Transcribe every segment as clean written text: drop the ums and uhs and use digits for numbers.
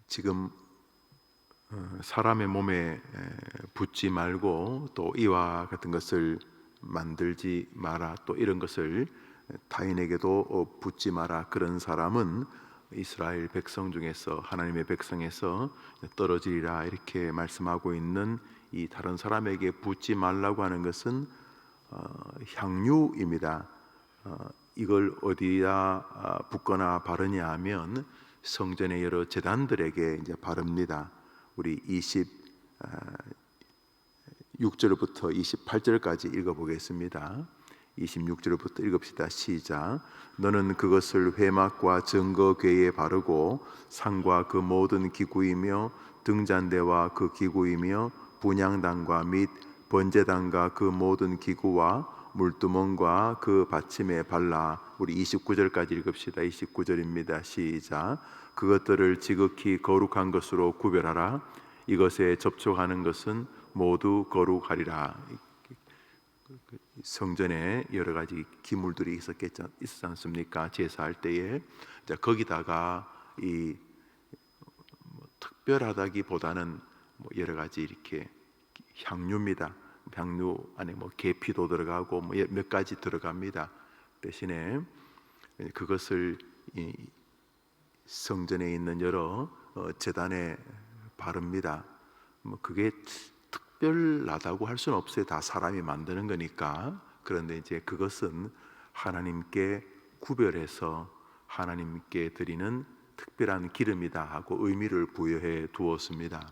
지금 사람의 몸에 붓지 말고 또 이와 같은 것을 만들지 마라, 또 이런 것을 타인에게도 붓지 마라, 그런 사람은 이스라엘 백성 중에서, 하나님의 백성에서 떨어지리라, 이렇게 말씀하고 있는 이 다른 사람에게 붓지 말라고 하는 것은 향유입니다. 이걸 어디다 붓거나 바르냐 하면 성전의 여러 제단들에게 이제 바릅니다. 우리 26절부터 28절까지 읽어보겠습니다. 26절부터 읽읍시다. 시작. 너는 그것을 회막과 증거궤에 바르고 상과 그 모든 기구이며 등잔대와 그 기구이며 분향단과 및 번제단과 그 모든 기구와 물두멍과 그 받침에 발라. 우리 29절까지 읽읍시다. 29절입니다. 시작. 그것들을 지극히 거룩한 것으로 구별하라. 이것에 접촉하는 것은 모두 거룩하리라. 성전에 여러 가지 기물들이 있었지 않습니까? 제사할 때에. 자, 거기다가 이 특별하다기보다는 여러 가지 이렇게 향유입니다. 향유 안에 계피도 들어가고 몇 가지 들어갑니다. 대신에 그것을 이 성전에 있는 여러 제단에 바릅니다. 그게 특별하다고 할 수는 없어요. 다 사람이 만드는 거니까. 그런데 이제 그것은 하나님께 구별해서 하나님께 드리는 특별한 기름이다 하고 의미를 부여해 두었습니다.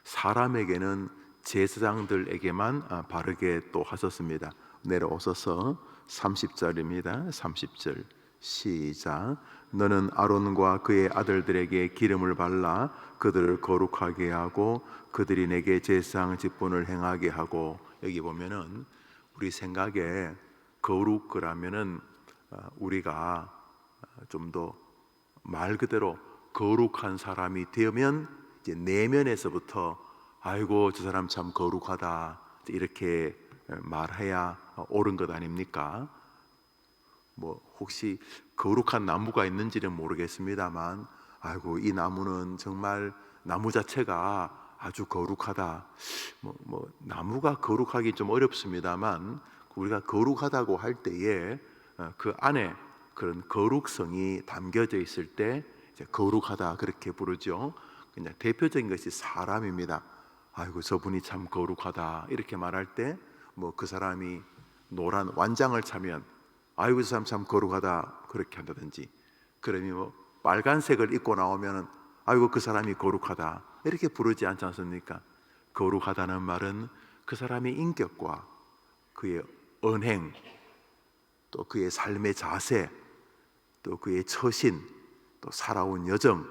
사람에게는 제사장들에게만 바르게 또 하셨습니다. 내려오셔서 30절입니다. 30절 시작. 너는 아론과 그의 아들들에게 기름을 발라 그들을 거룩하게 하고 그들이 내게 제사장 직분을 행하게 하고. 여기 보면은 우리 생각에 거룩 그러면은 우리가 좀 더 말 그대로 거룩한 사람이 되면 이제 내면에서부터 아이고 저 사람 참 거룩하다 이렇게 말해야 옳은 것 아닙니까? 혹시 거룩한 나무가 있는지는 모르겠습니다만 아이고 이 나무는 정말 나무 자체가 아주 거룩하다. 나무가 거룩하기 좀 어렵습니다만 우리가 거룩하다고 할 때에 그 안에 그런 거룩성이 담겨져 있을 때 이제 거룩하다 그렇게 부르죠. 그냥 대표적인 것이 사람입니다. 아이고 저분이 참 거룩하다 이렇게 말할 때 그 사람이 노란 완장을 차면 아이고 저 사람 참 거룩하다 그렇게 한다든지, 그러면 빨간색을 입고 나오면 아이고 그 사람이 거룩하다 이렇게 부르지 않지 않습니까? 거룩하다는 말은 그 사람의 인격과 그의 언행, 또 그의 삶의 자세, 또 그의 처신, 또 살아온 여정,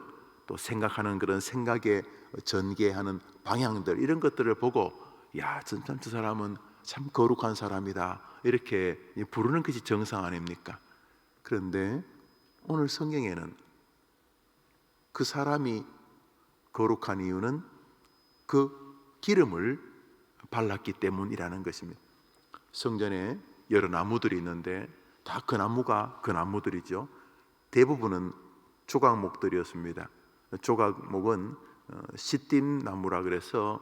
또 생각하는 그런 생각에 전개하는 방향들, 이런 것들을 보고 야, 진짜 저 사람은 참 거룩한 사람이다 이렇게 부르는 것이 정상 아닙니까? 그런데 오늘 성경에는 그 사람이 거룩한 이유는 그 기름을 발랐기 때문이라는 것입니다. 성전에 여러 나무들이 있는데 다 그 나무가 그 나무들이죠. 대부분은 조각목들이었습니다. 조각목은 시띠 나무라 그래서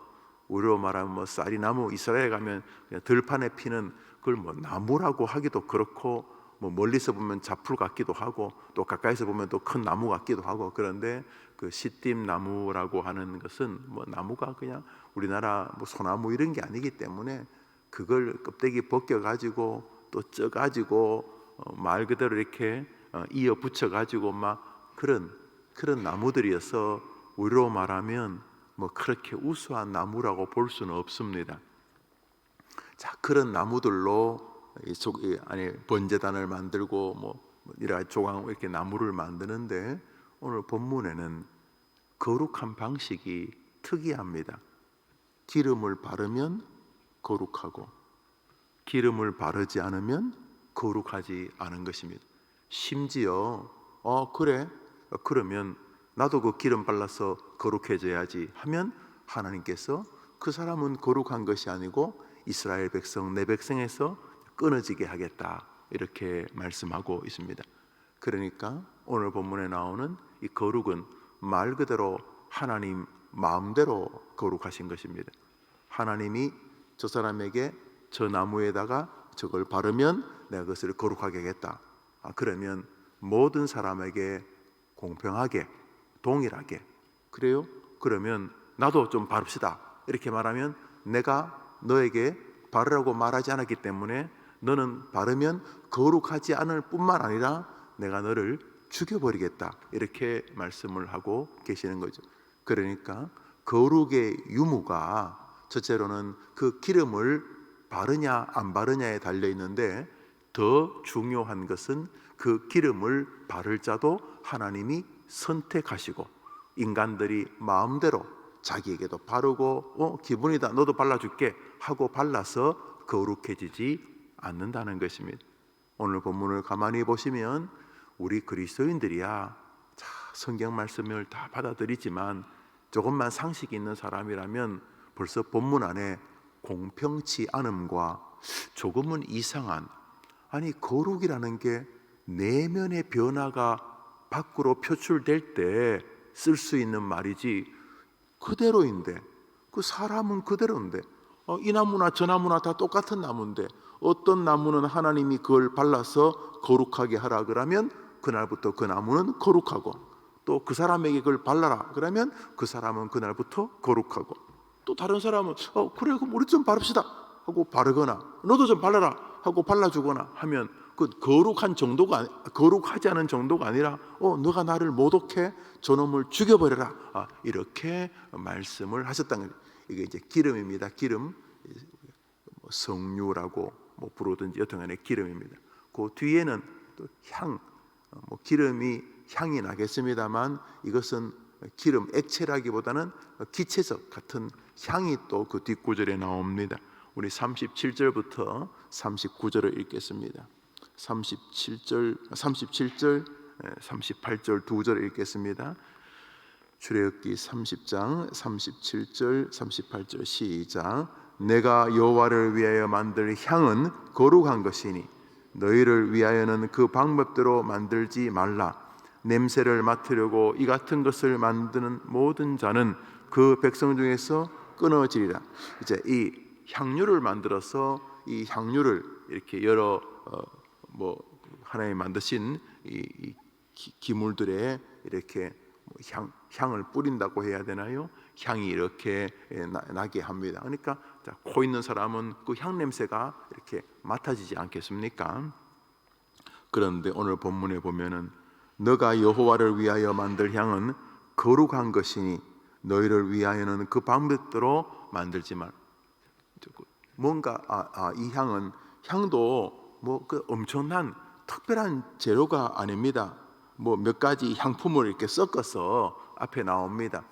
우리로 말하면 쌀이나무, 이스라엘 가면 그냥 들판에 피는 그걸 나무라고 하기도 그렇고 멀리서 보면 잡풀 같기도 하고 또 가까이서 보면 또 큰 나무 같기도 하고. 그런데 그 시띠 나무라고 하는 것은 나무가 그냥 우리나라 소나무 이런 게 아니기 때문에 그걸 껍데기 벗겨 가지고 또 쪄 가지고 말 그대로 이렇게 이어 붙여 가지고 막 그런 나무들이어서 우리로 말하면 그렇게 우수한 나무라고 볼 수는 없습니다. 자, 그런 나무들로 안에 번제단을 만들고 이런 조각 이렇게 나무를 만드는데 오늘 본문에는 거룩한 방식이 특이합니다. 기름을 바르면 거룩하고 기름을 바르지 않으면 거룩하지 않은 것입니다. 심지어 그래? 그러면 나도 그 기름 발라서 거룩해져야지 하면 하나님께서 그 사람은 거룩한 것이 아니고 이스라엘 백성, 내 백성에서 끊어지게 하겠다 이렇게 말씀하고 있습니다. 그러니까 오늘 본문에 나오는 이 거룩은 말 그대로 하나님 마음대로 거룩하신 것입니다. 하나님이 저 사람에게 저 나무에다가 저걸 바르면 내가 그것을 거룩하게 하겠다. 그러면 모든 사람에게 공평하게 동일하게 그래요? 그러면 나도 좀 바릅시다. 이렇게 말하면 내가 너에게 바르라고 말하지 않았기 때문에 너는 바르면 거룩하지 않을 뿐만 아니라 내가 너를 죽여버리겠다. 이렇게 말씀을 하고 계시는 거죠. 그러니까 거룩의 유무가 첫째로는 그 기름을 바르냐 안 바르냐에 달려 있는데 더 중요한 것은 그 기름을 바를 자도 하나님이 선택하시고 인간들이 마음대로 자기에게도 바르고 기분이다 너도 발라줄게 하고 발라서 거룩해지지 않는다는 것입니다. 오늘 본문을 가만히 보시면 우리 그리스도인들이야 성경 말씀을 다 받아들이지만 조금만 상식이 있는 사람이라면 벌써 본문 안에 공평치 않음과 조금은 이상한 거룩이라는 게 내면의 변화가 밖으로 표출될 때 쓸 수 있는 말이지 그대로인데 그 사람은 그대로인데 이 나무나 저 나무나 다 똑같은 나무인데 어떤 나무는 하나님이 그걸 발라서 거룩하게 하라 그러면 그날부터 그 나무는 거룩하고 또 그 사람에게 그걸 발라라 그러면 그 사람은 그날부터 거룩하고 또 다른 사람은 그래 그럼 우리 좀 바릅시다 하고 바르거나 너도 좀 발라라 하고 발라주거나 하면 그 거룩한 정도가 거룩하지 않은 정도가 아니라 너가 나를 모독해 저놈을 죽여버려라 이렇게 말씀을 하셨다는 거예요. 이게 이제 기름입니다. 기름 성류라고 부르든지 여튼간에 기름입니다. 그 뒤에는 또 향 기름이 향이 나겠습니다만 이것은 기름 액체라기보다는 기체적 같은 향이 또 그 뒷구절에 나옵니다. 우리 37절부터 39절을 읽겠습니다. 37절, 38절 두 절을 읽겠습니다. 출애굽기 30장 37절 38절 시작. 내가 여호와를 위하여 만들 향은 거룩한 것이니 너희를 위하여는 그 방법대로 만들지 말라. 냄새를 맡으려고 이 같은 것을 만드는 모든 자는 그 백성 중에서 끊어지리라. 이제 이 향유를 만들어서 이 향유를 이렇게 여러 하나님 만드신 이 기물들에 이렇게 향을 뿌린다고 해야 되나요? 향이 이렇게 나게 합니다. 그러니까 코 있는 사람은 그 향 냄새가 이렇게 맡아지지 않겠습니까? 그런데 오늘 본문에 보면은 너가 여호와를 위하여 만들 향은 거룩한 것이니 너희를 위하여는 그 방법대로 만들지 말. 뭔가 이 향도 그 엄청난 특별한 재료가 아닙니다. 몇 가지 향품을 이렇게 섞어서 앞에 나옵니다.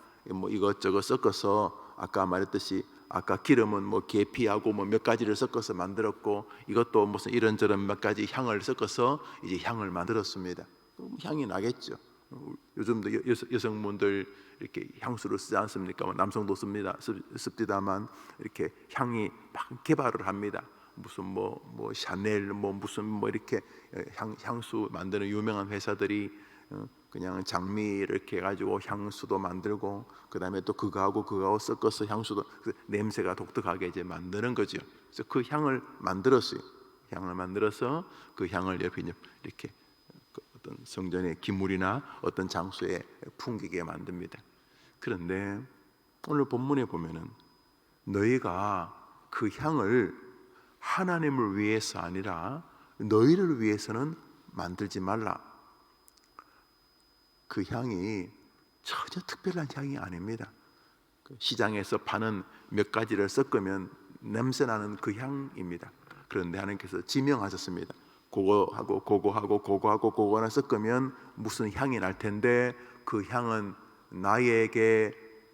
이것저것 섞어서 아까 말했듯이 아까 기름은 계피하고 몇 가지를 섞어서 만들었고 이것도 무슨 이런저런 몇 가지 향을 섞어서 이제 향을 만들었습니다. 향이 나겠죠. 요즘도 여성분들 이렇게 향수를 쓰지 않습니까? 남성도 씁니다만 이렇게 향이 막 개발을 합니다. 무슨 샤넬 무슨 이렇게 향수 만드는 유명한 회사들이 그냥 장미 이렇게 해가지고 향수도 만들고 그 다음에 또 그거하고 섞어서 향수도 냄새가 독특하게 이제 만드는 거죠. 그래서 그 향을 만들었어요. 향을 만들어서 그 향을 옆에 이렇게 어떤 성전의 기물이나 어떤 장소에 풍기게 만듭니다. 그런데 오늘 본문에 보면은 너희가 그 향을 하나님을 위해서 아니라 너희를 위해서는 만들지 말라. 그 향이 전혀 특별한 향이 아닙니다. 시장에서 파는 몇 가지를 섞으면 냄새나는 그 향입니다. 그런데 하나님께서 지명하셨습니다. 그거하고 섞으면 무슨 향이 날 텐데 그 향은 나에게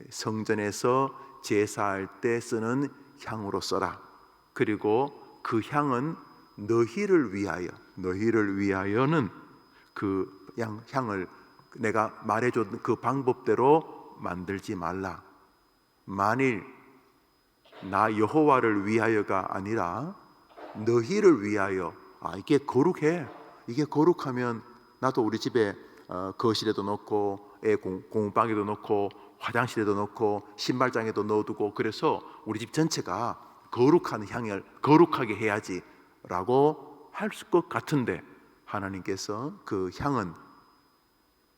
성전에서 제사할 때 쓰는 향으로 써라. 그리고 그 향은 너희를 위하여는 그 향을 내가 말해준 그 방법대로 만들지 말라. 만일 나 여호와를 위하여가 아니라 너희를 위하여 이게 거룩해. 이게 거룩하면 나도 우리 집에 거실에도 놓고 애 공방에도 넣고 화장실에도 넣고 신발장에도 넣어두고, 그래서 우리 집 전체가 거룩한 향을 거룩하게 해야지 라고 할 것 같은데, 하나님께서 그 향은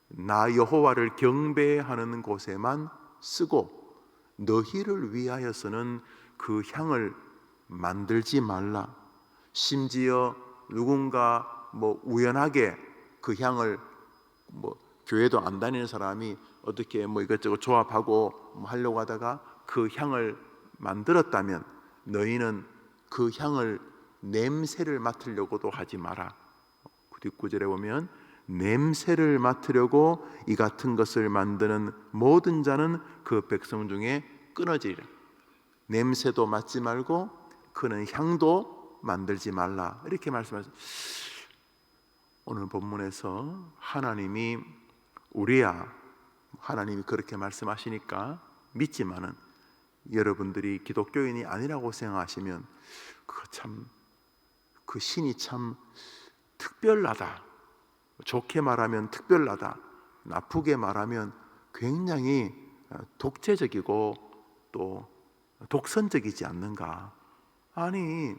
나 여호와를 경배하는 곳에만 쓰고 너희를 위하여서는 그 향을 만들지 말라. 심지어 누군가 우연하게 그 향을 교회도 안 다니는 사람이 어떻게 이것저것 조합하고 하려고 하다가 그 향을 만들었다면 너희는 그 향을 냄새를 맡으려고도 하지 마라. 뒷구절에 보면 냄새를 맡으려고 이 같은 것을 만드는 모든 자는 그 백성 중에 끊어지리라. 냄새도 맡지 말고 그는 향도 만들지 말라, 이렇게 말씀하셨습니다. 오늘 본문에서 하나님이 하나님이 그렇게 말씀하시니까 믿지만은, 여러분들이 기독교인이 아니라고 생각하시면 그 신이 참 특별하다, 좋게 말하면 특별하다, 나쁘게 말하면 굉장히 독재적이고 또 독선적이지 않는가. 아니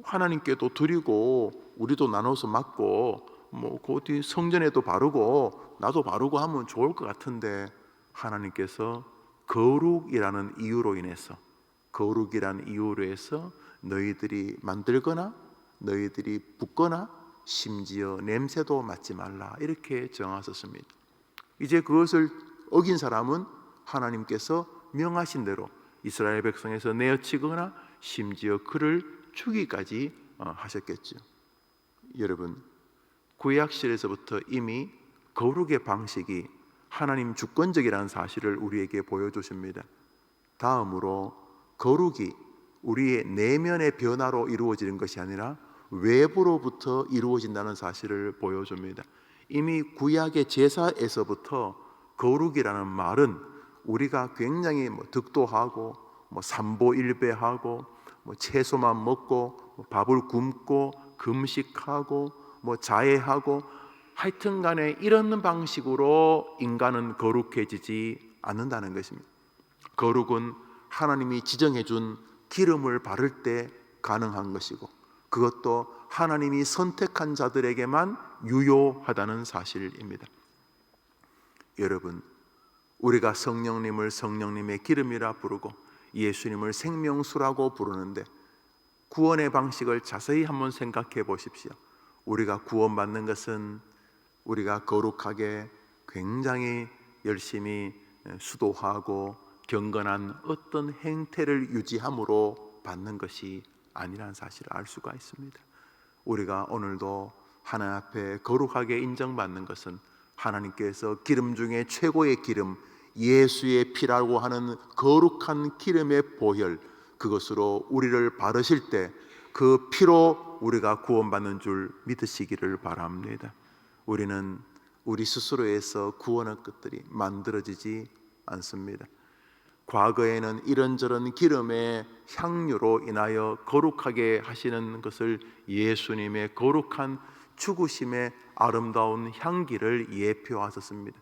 하나님께도 드리고 우리도 나눠서 맡고 그 뒤 성전에도 바르고 나도 바르고 하면 좋을 것 같은데, 하나님께서 거룩이라는 이유로 해서 너희들이 만들거나 너희들이 붓거나 심지어 냄새도 맡지 말라, 이렇게 정하셨습니다. 이제 그것을 어긴 사람은 하나님께서 명하신 대로 이스라엘 백성에서 내어치거나 심지어 그를 죽이기까지 하셨겠죠. 여러분, 구약시대에서부터 이미 거룩의 방식이 하나님 주권적이라는 사실을 우리에게 보여주십니다. 다음으로 거룩이 우리의 내면의 변화로 이루어지는 것이 아니라 외부로부터 이루어진다는 사실을 보여줍니다. 이미 구약의 제사에서부터 거룩이라는 말은 우리가 굉장히 득도하고 삼보일배하고 채소만 먹고 밥을 굶고 금식하고 자해하고 하여튼 간에 이런 방식으로 인간은 거룩해지지 않는다는 것입니다. 거룩은 하나님이 지정해 준 기름을 바를 때 가능한 것이고, 그것도 하나님이 선택한 자들에게만 유효하다는 사실입니다. 여러분, 우리가 성령님을 성령님의 기름이라 부르고 예수님을 생명수라고 부르는데, 구원의 방식을 자세히 한번 생각해 보십시오. 우리가 구원받는 것은 우리가 거룩하게 굉장히 열심히 수도하고 경건한 어떤 행태를 유지함으로 받는 것이 아니라는 사실을 알 수가 있습니다. 우리가 오늘도 하나님 앞에 거룩하게 인정받는 것은 하나님께서 기름 중에 최고의 기름, 예수의 피라고 하는 거룩한 기름의 보혈, 그것으로 우리를 바르실 때 그 피로 우리가 구원받는 줄 믿으시기를 바랍니다. 우리는 우리 스스로에서 구원의 것들이 만들어지지 않습니다. 과거에는 이런저런 기름의 향유로 인하여 거룩하게 하시는 것을 예수님의 거룩한 죽으심의 아름다운 향기를 예표하셨습니다.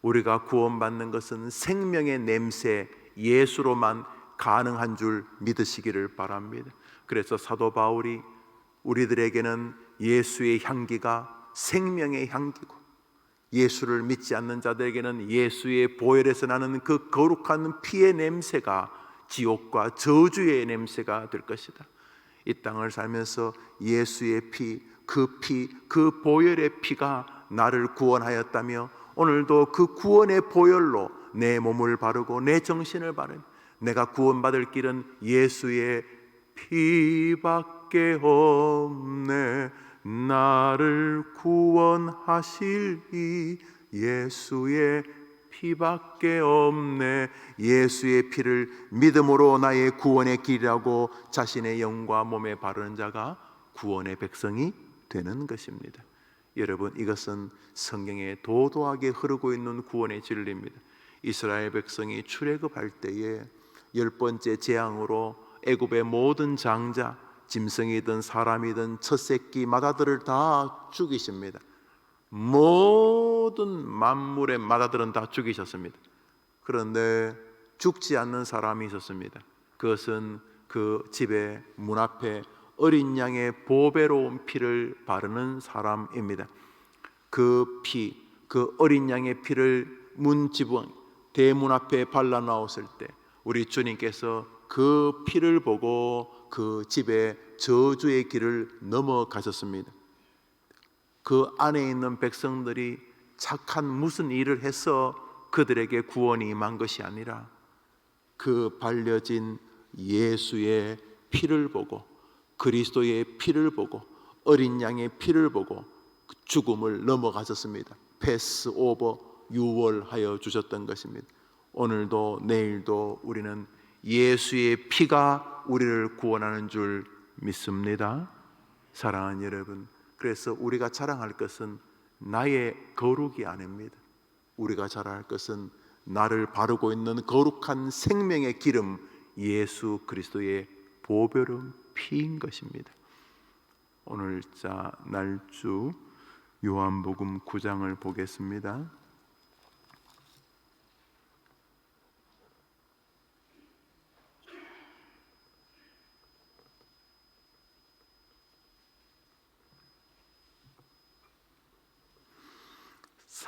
우리가 구원받는 것은 생명의 냄새 예수로만 가능한 줄 믿으시기를 바랍니다. 그래서 사도 바울이 우리들에게는 예수의 향기가 생명의 향기고, 예수를 믿지 않는 자들에게는 예수의 보혈에서 나는 그 거룩한 피의 냄새가 지옥과 저주의 냄새가 될 것이다. 이 땅을 살면서 예수의 피, 그 보혈의 피가 나를 구원하였다며, 오늘도 그 구원의 보혈로 내 몸을 바르고 내 정신을 바르며, 내가 구원받을 길은 예수의 피밖에 없네, 나를 구원하실 이 예수의 피밖에 없네. 예수의 피를 믿음으로 나의 구원의 길이라고 자신의 영과 몸에 바르는 자가 구원의 백성이 되는 것입니다. 여러분, 이것은 성경에 도도하게 흐르고 있는 구원의 진리입니다. 이스라엘 백성이 출애굽할 때에 10번째 재앙으로 애굽의 모든 장자, 짐승이든 사람이든 첫 새끼 마다들을 다 죽이십니다. 모든 만물의 맏아들은 다 죽이셨습니다. 그런데 죽지 않는 사람이 있었습니다. 그것은 그 집의 문 앞에 어린 양의 보배로운 피를 바르는 사람입니다. 그 피, 그 어린 양의 피를 문 지붕 대문 앞에 발라 놓았을 때 우리 주님께서 그 피를 보고 그 집의 저주의 길을 넘어가셨습니다. 그 안에 있는 백성들이 착한 무슨 일을 해서 그들에게 구원이 임한 것이 아니라 그 발려진 예수의 피를 보고 그리스도의 피를 보고 어린 양의 피를 보고 죽음을 넘어가셨습니다. 패스 오버 유월하여 주셨던 것입니다. 오늘도 내일도 우리는 예수의 피가 우리를 구원하는 줄 믿습니다. 사랑하는 여러분, 그래서 우리가 자랑할 것은 나의 거룩이 아닙니다. 우리가 자랑할 것은 나를 바르고 있는 거룩한 생명의 기름 예수 그리스도의 보배로운 피인 것입니다. 오늘자 날주 요한복음 9장을 보겠습니다.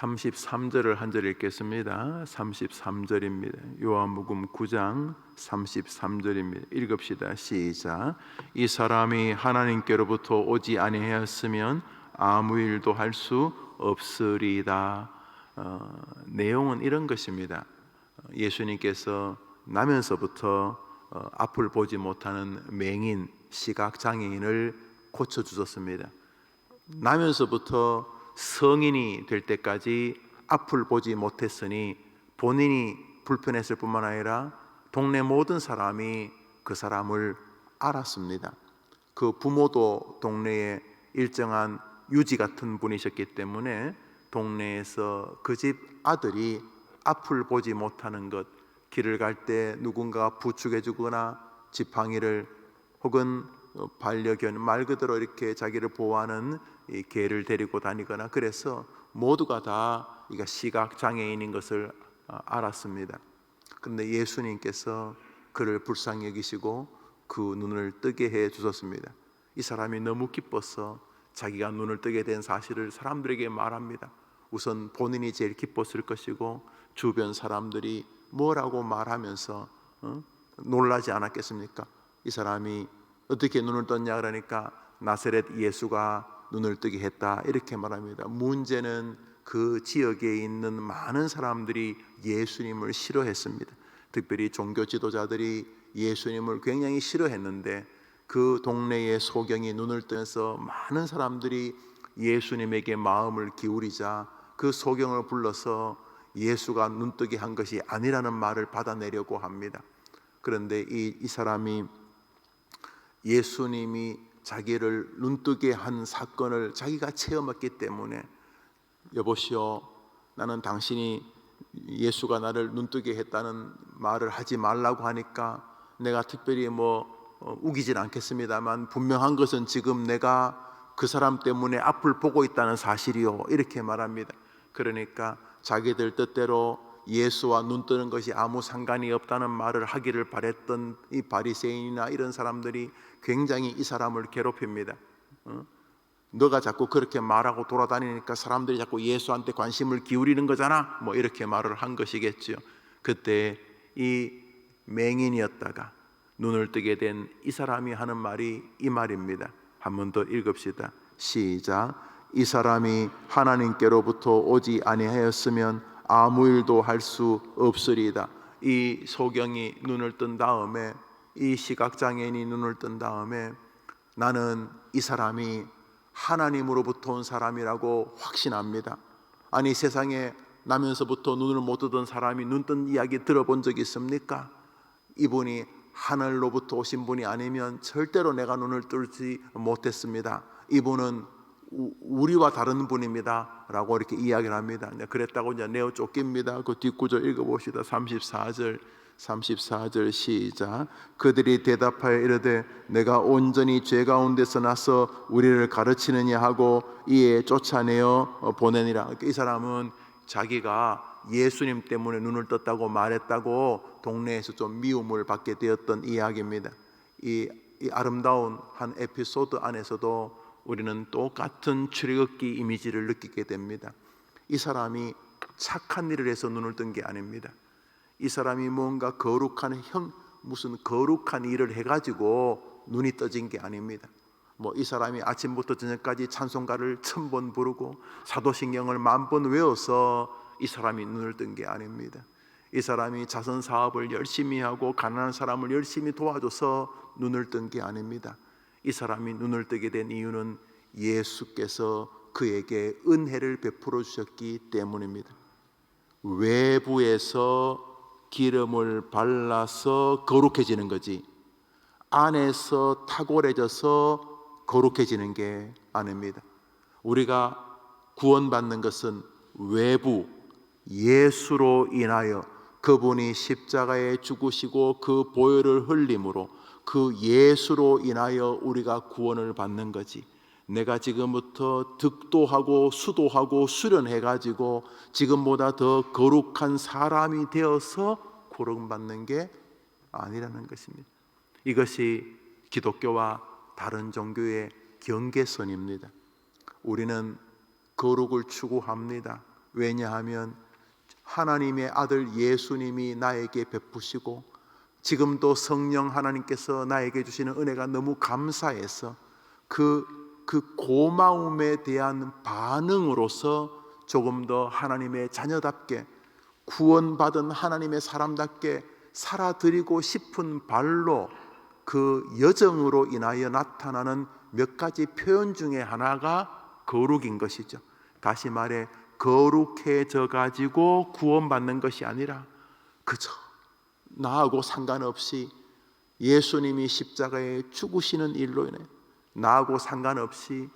(33절을) 한 절 읽겠습니다. 33절입니다. 요한복음 9장 33절입니다. 읽읍시다. 시작. 이 사람이 하나님께로부터 오지 아니하였으면 아무 일도 할 수 없으리다. 내용은 이런 것입니다. 예수님께서 나면서부터 앞을 보지 못하는 맹인, 시각장애인을 고쳐주셨습니다. 나면서부터 성인이 될 때까지 앞을 보지 못했으니 본인이 불편했을 뿐만 아니라 동네 모든 사람이 그 사람을 알았습니다. 그 부모도 동네에 일정한 유지 같은 분이셨기 때문에 동네에서 그 집 아들이 앞을 보지 못하는 것, 길을 갈 때 누군가 부축해 주거나 지팡이를 혹은 반려견, 말 그대로 이렇게 자기를 보호하는 이 개를 데리고 다니거나 그래서 모두가 다 이가 시각 장애인인 것을 알았습니다. 그런데 예수님께서 그를 불쌍히 여기시고 그 눈을 뜨게 해 주셨습니다. 이 사람이 너무 기뻐서 자기가 눈을 뜨게 된 사실을 사람들에게 말합니다. 우선 본인이 제일 기뻤을 것이고 주변 사람들이 뭐라고 말하면서 놀라지 않았겠습니까? 이 사람이 어떻게 눈을 떴냐 그러니까 나사렛 예수가 눈을 뜨게 했다 이렇게 말합니다. 문제는 그 지역에 있는 많은 사람들이 예수님을 싫어했습니다. 특별히 종교 지도자들이 예수님을 굉장히 싫어했는데 그 동네의 소경이 눈을 뜨면서 많은 사람들이 예수님에게 마음을 기울이자 그 소경을 불러서 예수가 눈뜨게 한 것이 아니라는 말을 받아내려고 합니다. 그런데 이 사람이 예수님이 자기를 눈뜨게 한 사건을 자기가 체험했기 때문에 여보시오, 나는 당신이 예수가 나를 눈뜨게 했다는 말을 하지 말라고 하니까 내가 특별히 우기진 않겠습니다만 분명한 것은 지금 내가 그 사람 때문에 앞을 보고 있다는 사실이요 이렇게 말합니다. 그러니까 자기들 뜻대로 예수와 눈 뜨는 것이 아무 상관이 없다는 말을 하기를 바랬던 이 바리새인이나 이런 사람들이 굉장히 이 사람을 괴롭힙니다. 너가 자꾸 그렇게 말하고 돌아다니니까 사람들이 자꾸 예수한테 관심을 기울이는 거잖아, 이렇게 말을 한 것이겠죠. 그때 이 맹인이었다가 눈을 뜨게 된 이 사람이 하는 말이 이 말입니다. 한 번 더 읽읍시다. 시작. 이 사람이 하나님께로부터 오지 아니하였으면 아무 일도 할 수 없으리다. 이 소경이 눈을 뜬 다음에, 이 시각장애인이 눈을 뜬 다음에 나는 이 사람이 하나님으로부터 온 사람이라고 확신합니다. 아니, 세상에 나면서부터 눈을 못 뜨던 사람이 눈 뜬 이야기 들어본 적 있습니까? 이분이 하늘로부터 오신 분이 아니면 절대로 내가 눈을 뜨지 못했습니다. 이분은 우리와 다른 분입니다 라고 이렇게 이야기를 합니다. 그랬다고 이제 내어 쫓깁니다. 그 뒷구절 읽어봅시다. 34절 시작. 그들이 대답하여 이르되 내가 온전히 죄 가운데서 나서 우리를 가르치느냐 하고 이에 쫓아내어 보내니라. 이 사람은 자기가 예수님 때문에 눈을 떴다고 말했다고 동네에서 좀 미움을 받게 되었던 이야기입니다. 이 아름다운 한 에피소드 안에서도 우리는 똑같은 출애굽기 이미지를 느끼게 됩니다. 이 사람이 착한 일을 해서 눈을 뜬 게 아닙니다. 이 사람이 뭔가 무슨 거룩한 일을 해가지고 눈이 떠진 게 아닙니다. 이 사람이 아침부터 저녁까지 찬송가를 1000번 부르고 사도신경을 10,000번 외워서 이 사람이 눈을 뜬 게 아닙니다. 이 사람이 자선 사업을 열심히 하고 가난한 사람을 열심히 도와줘서 눈을 뜬 게 아닙니다. 이 사람이 눈을 뜨게 된 이유는 예수께서 그에게 은혜를 베풀어 주셨기 때문입니다. 외부에서 기름을 발라서 거룩해지는 거지 안에서 탁월해져서 거룩해지는 게 아닙니다. 우리가 구원받는 것은 외부 예수로 인하여 그분이 십자가에 죽으시고 그 보혈을 흘림으로 그 예수로 인하여 우리가 구원을 받는 거지, 내가 지금부터 득도하고 수도하고 수련해가지고 지금보다 더 거룩한 사람이 되어서 구원받는 게 아니라는 것입니다. 이것이 기독교와 다른 종교의 경계선입니다. 우리는 거룩을 추구합니다. 왜냐하면 하나님의 아들 예수님이 나에게 베푸시고 지금도 성령 하나님께서 나에게 주시는 은혜가 너무 감사해서 그 고마움에 대한 반응으로서 조금 더 하나님의 자녀답게 구원받은 하나님의 사람답게 살아드리고 싶은 발로 그 여정으로 인하여 나타나는 몇 가지 표현 중에 하나가 거룩인 것이죠. 다시 말해 거룩해져 가지고 구원받는 것이 아니라 그저 나하고 상관없이 예수님이 십자가에 죽으시는 일로 인해 나하고 상관없이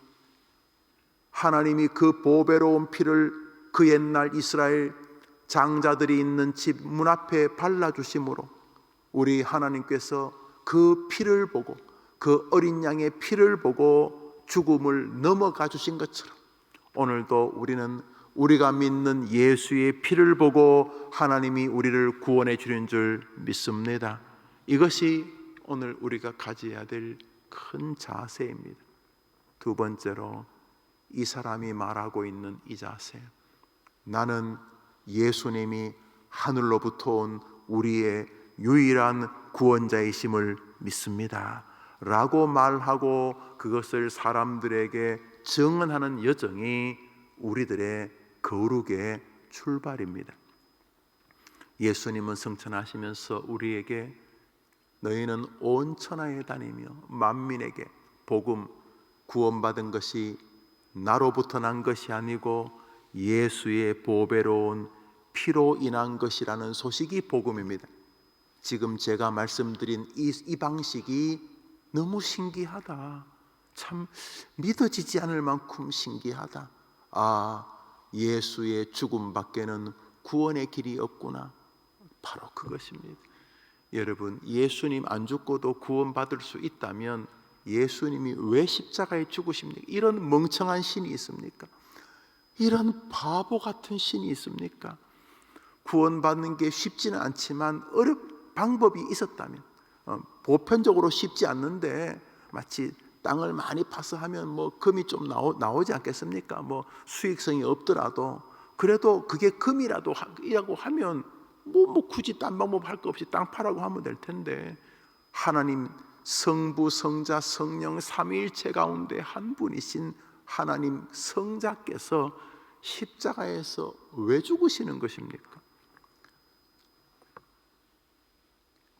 하나님이 그 보배로운 피를 그 옛날 이스라엘 장자들이 있는 집 문 앞에 발라주심으로 우리 하나님께서 그 피를 보고 그 어린 양의 피를 보고 죽음을 넘어가 주신 것처럼 오늘도 우리는 우리가 믿는 예수의 피를 보고 하나님이 우리를 구원해 주는 줄 믿습니다. 이것이 오늘 우리가 가져야 될 큰 자세입니다. 두 번째로 이 사람이 말하고 있는 이 자세, 나는 예수님이 하늘로부터 온 우리의 유일한 구원자이심을 믿습니다 라고 말하고 그것을 사람들에게 증언하는 여정이 우리들의 거룩의 출발입니다. 예수님은 성천하시면서 우리에게 너희는 온 천하에 다니며 만민에게 복음 구원받은 것이 나로부터 난 것이 아니고 예수의 보배로운 피로 인한 것이라는 소식이 복음입니다. 지금 제가 말씀드린 이 방식이 너무 신기하다, 참 믿어지지 않을 만큼 신기하다. 예수의 죽음밖에는 구원의 길이 없구나. 바로 그것입니다. 여러분, 예수님 안 죽고도 구원받을 수 있다면 예수님이 왜 십자가에 죽으십니까? 이런 멍청한 신이 있습니까? 이런 바보 같은 신이 있습니까? 구원받는 게 쉽지는 않지만 방법이 있었다면, 보편적으로 쉽지 않는데 마치 땅을 많이 파서 하면 금이 좀 나오지 않겠습니까? 수익성이 없더라도 그래도 그게 금이라고 하면 굳이 딴 방법 할 거 없이 땅 파라고 하면 될 텐데, 하나님 성부 성자 성령 삼위일체 가운데 한 분이신 하나님 성자께서 십자가에서 왜 죽으시는 것입니까?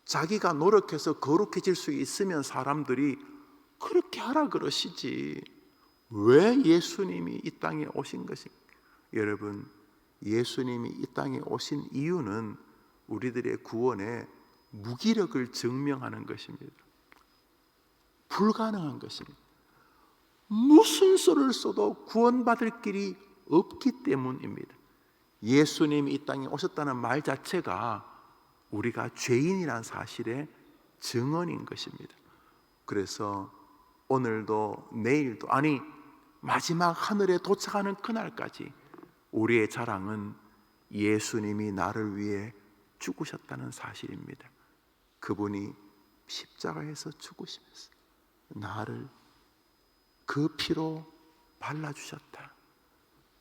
자기가 노력해서 거룩해질 수 있으면 사람들이 그렇게 하라 그러시지 왜 예수님이 이 땅에 오신 것입니까? 여러분, 예수님이 이 땅에 오신 이유는 우리들의 구원의 무기력을 증명하는 것입니다. 불가능한 것입니다. 무슨 수를 써도 구원받을 길이 없기 때문입니다. 예수님이 이 땅에 오셨다는 말 자체가 우리가 죄인이라는 사실의 증언인 것입니다. 그래서 오늘도 내일도, 아니 마지막 하늘에 도착하는 그날까지 우리의 자랑은 예수님이 나를 위해 죽으셨다는 사실입니다. 그분이 십자가에서 죽으시면서 나를 그 피로 발라주셨다.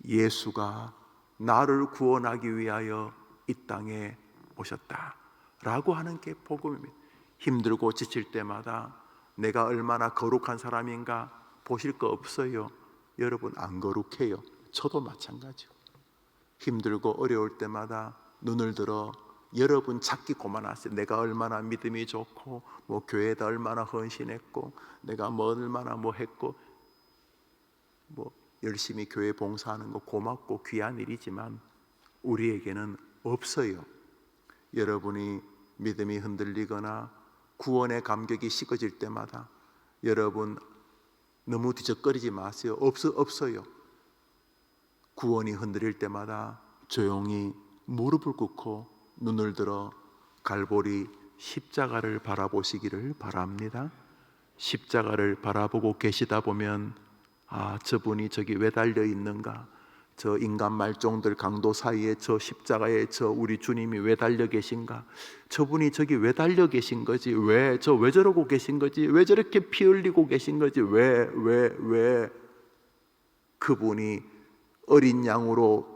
예수가 나를 구원하기 위하여 이 땅에 오셨다 라고 하는 게 복음입니다. 힘들고 지칠 때마다 내가 얼마나 거룩한 사람인가 보실 거 없어요. 여러분 안 거룩해요. 저도 마찬가지고. 힘들고 어려울 때마다 눈을 들어 여러분 찾기 고만하세요. 내가 얼마나 믿음이 좋고 뭐 교회에다 얼마나 헌신했고 내가 뭐 얼마나 뭐 했고 뭐 열심히 교회 봉사하는 거 고맙고 귀한 일이지만 우리에게는 없어요. 여러분이 믿음이 흔들리거나 구원의 감격이 식어질 때마다 여러분 너무 뒤적거리지 마세요. 없어요. 구원이 흔들릴 때마다 조용히 무릎을 꿇고 눈을 들어 갈보리 십자가를 바라보시기를 바랍니다. 십자가를 바라보고 계시다 보면 저분이 저기 왜 달려 있는가? 저 인간 말종들 강도 사이에 저 십자가에 저 우리 주님이 왜 달려 계신가? 저분이 저기 왜 달려 계신 거지? 왜 저러고 계신 거지? 왜 저렇게 피 흘리고 계신 거지? 왜 그분이 어린 양으로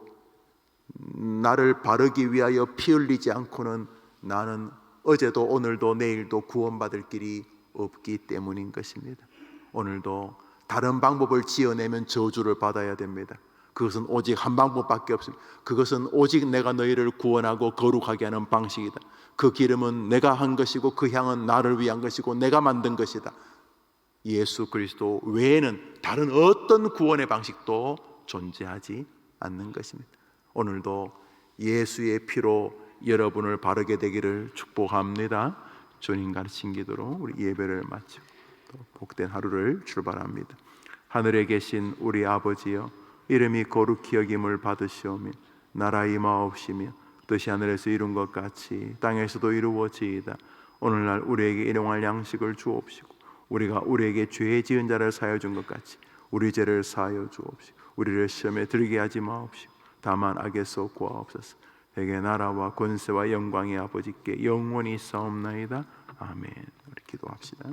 나를 바르기 위하여 피 흘리지 않고는 나는 어제도 오늘도 내일도 구원받을 길이 없기 때문인 것입니다. 오늘도 다른 방법을 지어내면 저주를 받아야 됩니다. 그것은 오직 한 방법밖에 없습니다. 그것은 오직 내가 너희를 구원하고 거룩하게 하는 방식이다. 그 기름은 내가 한 것이고 그 향은 나를 위한 것이고 내가 만든 것이다. 예수 그리스도 외에는 다른 어떤 구원의 방식도 존재하지 않는 것입니다. 오늘도 예수의 피로 여러분을 바르게 되기를 축복합니다. 주님 가르친 기도로 우리 예배를 마치고 또 복된 하루를 출발합니다. 하늘에 계신 우리 아버지여, 이름이 거룩히 여김을 받으시오며 나라 임하옵시며 뜻이 하늘에서 이룬 것 같이 땅에서도 이루어지이다. 오늘날 우리에게 일용할 양식을 주옵시고 우리가 우리에게 죄 지은 자를 사하여 준 것 같이 우리 죄를 사하여 주옵시고 우리를 시험에 들게 하지 마옵시고 다만 악에서 구하옵소서. 대개 나라와 권세와 영광이 아버지께 영원히 있사옵나이다. 아멘. 우리 기도합시다.